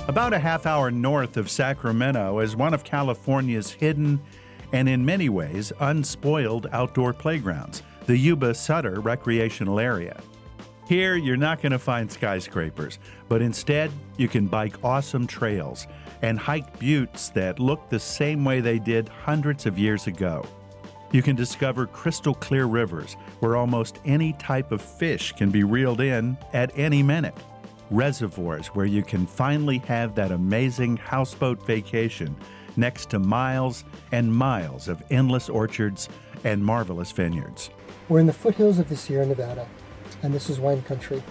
About a half hour north of Sacramento is one of California's hidden and in many ways unspoiled outdoor playgrounds, the Yuba-Sutter Recreational Area. Here, you're not going to find skyscrapers, but instead you can bike awesome trails and hike buttes that look the same way they did hundreds of years ago. You can discover crystal clear rivers where almost any type of fish can be reeled in at any minute. Reservoirs where you can finally have that amazing houseboat vacation next to miles and miles of endless orchards and marvelous vineyards. We're in the foothills of the Sierra Nevada, and this is wine country.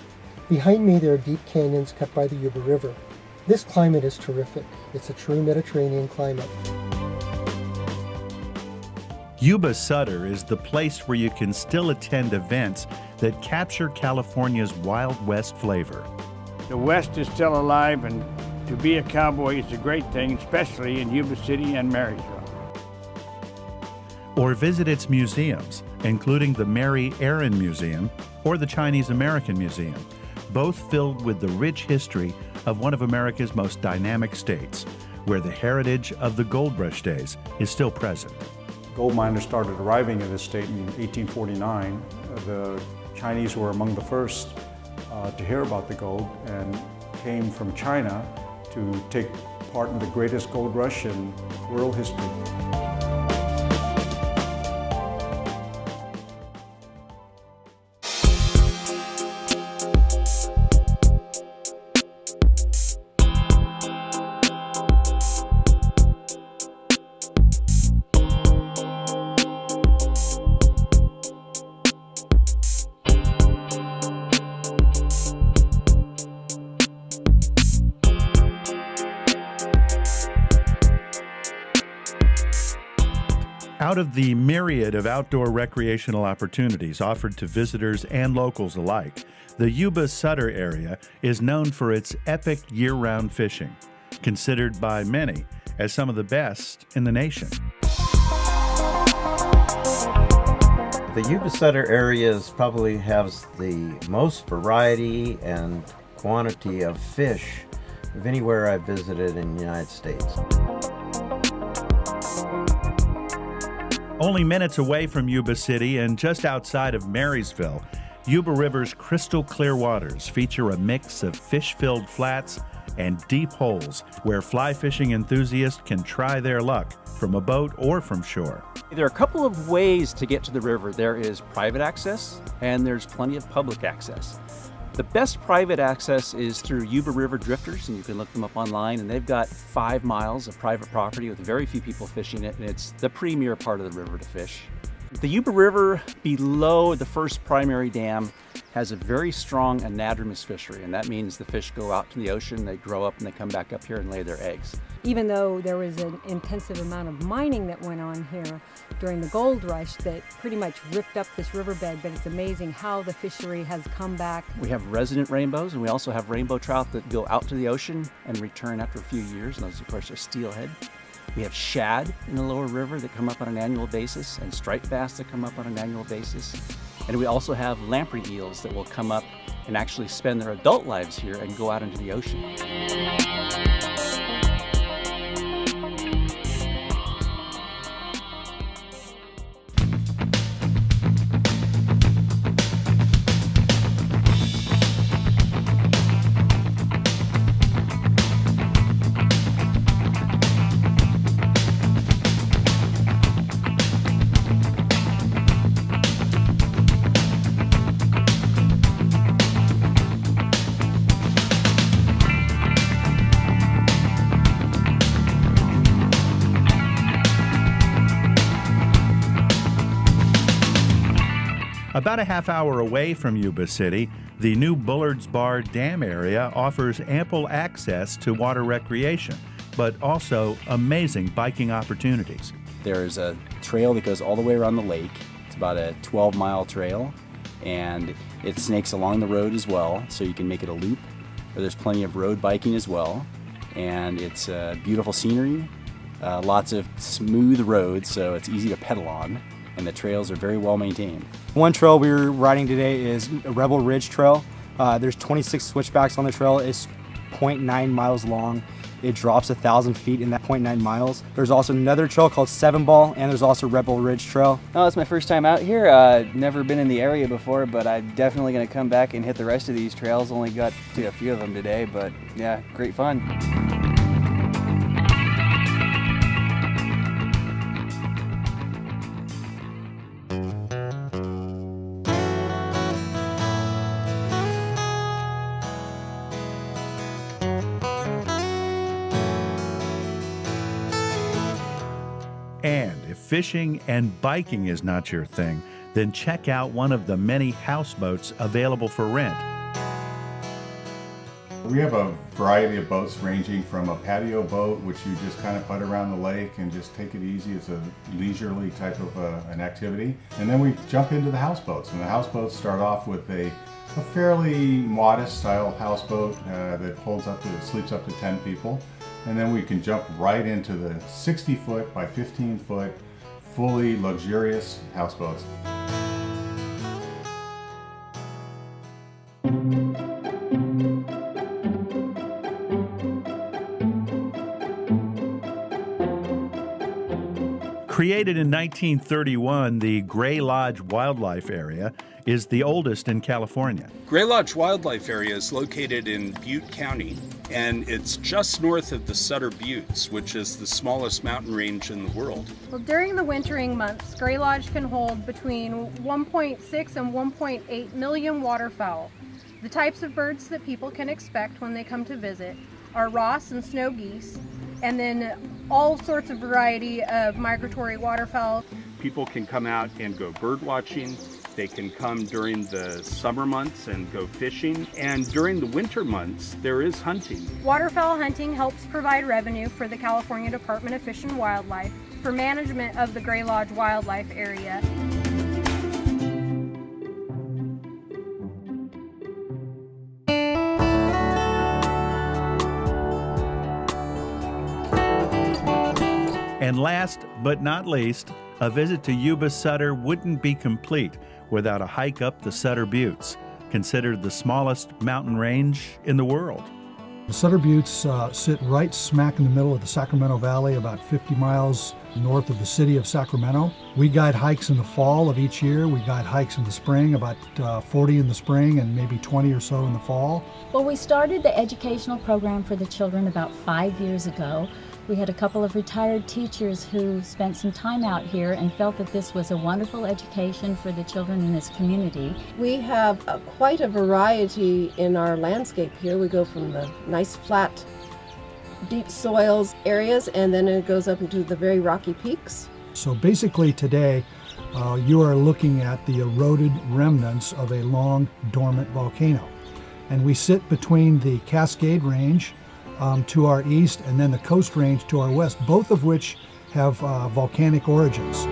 Behind me there are deep canyons cut by the Yuba River. This climate is terrific. It's a true Mediterranean climate. Yuba-Sutter is the place where you can still attend events that capture California's Wild West flavor. The West is still alive, and to be a cowboy is a great thing, especially in Yuba City and Marysville. Or visit its museums, including the Mary Aaron Museum or the Chinese American Museum, both filled with the rich history of one of America's most dynamic states, where the heritage of the gold rush days is still present. Gold miners started arriving in this state in 1849. The Chinese were among the first to hear about the gold and came from China to take part in the greatest gold rush in world history. Out of the myriad of outdoor recreational opportunities offered to visitors and locals alike, the Yuba-Sutter area is known for its epic year-round fishing, considered by many as some of the best in the nation. The Yuba-Sutter area probably has the most variety and quantity of fish of anywhere I've visited in the United States. Only minutes away from Yuba City and just outside of Marysville, Yuba River's crystal clear waters feature a mix of fish-filled flats and deep holes where fly fishing enthusiasts can try their luck from a boat or from shore. There are a couple of ways to get to the river. There is private access and there's plenty of public access. The best private access is through Yuba River Drifters, and you can look them up online, and they've got 5 miles of private property with very few people fishing it, and it's the premier part of the river to fish. The Yuba River below the first primary dam has a very strong anadromous fishery, and that means the fish go out to the ocean, they grow up, and they come back up here and lay their eggs. Even though there was an intensive amount of mining that went on here during the gold rush that pretty much ripped up this riverbed, but it's amazing how the fishery has come back. We have resident rainbows, and we also have rainbow trout that go out to the ocean and return after a few years, and those of course are steelhead. We have shad in the lower river that come up on an annual basis, and striped bass that come up on an annual basis. And we also have lamprey eels that will come up and actually spend their adult lives here and go out into the ocean. About a half hour away from Yuba City, the new Bullard's Bar Dam area offers ample access to water recreation, but also amazing biking opportunities. There's a trail that goes all the way around the lake. It's about a 12-mile trail, and it snakes along the road as well, so you can make it a loop. There's plenty of road biking as well, and it's beautiful scenery, lots of smooth roads, so it's easy to pedal on, and the trails are very well maintained. One trail we're riding today is a Rebel Ridge Trail. There's 26 switchbacks on the trail. It's 0.9 miles long. It drops 1,000 feet in that 0.9 miles. There's also another trail called 7 Ball, and there's also Rebel Ridge Trail. Oh, it's my first time out here. Never been in the area before, but I'm definitely going to come back and hit the rest of these trails. Only got to a few of them today, but yeah, great fun. And if fishing and biking is not your thing, then check out one of the many houseboats available for rent. We have a variety of boats ranging from a patio boat, which you just kind of putt around the lake and just take it easy. It's a leisurely type of an activity. And then we jump into the houseboats. And the houseboats start off with a fairly modest style houseboat that sleeps up to 10 people. And then we can jump right into the 60-foot by 15-foot, fully luxurious houseboats. Created in 1931, the Gray Lodge Wildlife Area is the oldest in California. Gray Lodge Wildlife Area is located in Butte County, and it's just north of the Sutter Buttes, which is the smallest mountain range in the world. Well, during the wintering months, Gray Lodge can hold between 1.6 and 1.8 million waterfowl. The types of birds that people can expect when they come to visit are Ross and snow geese, and then all sorts of variety of migratory waterfowl. People can come out and go bird watching. They can come during the summer months and go fishing. And during the winter months, there is hunting. Waterfowl hunting helps provide revenue for the California Department of Fish and Wildlife for management of the Gray Lodge Wildlife Area. And last but not least, a visit to Yuba-Sutter wouldn't be complete without a hike up the Sutter Buttes, considered the smallest mountain range in the world. The Sutter Buttes sit right smack in the middle of the Sacramento Valley, about 50 miles north of the city of Sacramento. We guide hikes in the fall of each year. We guide hikes in the spring, about 40 in the spring and maybe 20 or so in the fall. Well, we started the educational program for the children about 5 years ago. We had a couple of retired teachers who spent some time out here and felt that this was a wonderful education for the children in this community. We have quite a variety in our landscape here. We go from the nice flat, deep soils areas, and then it goes up into the very rocky peaks. So basically today, you are looking at the eroded remnants of a long dormant volcano. And we sit between the Cascade Range to our east and then the Coast Range to our west, both of which have volcanic origins.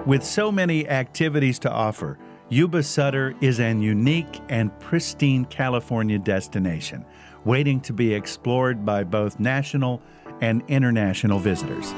With so many activities to offer, Yuba-Sutter is an unique and pristine California destination, waiting to be explored by both national and international visitors.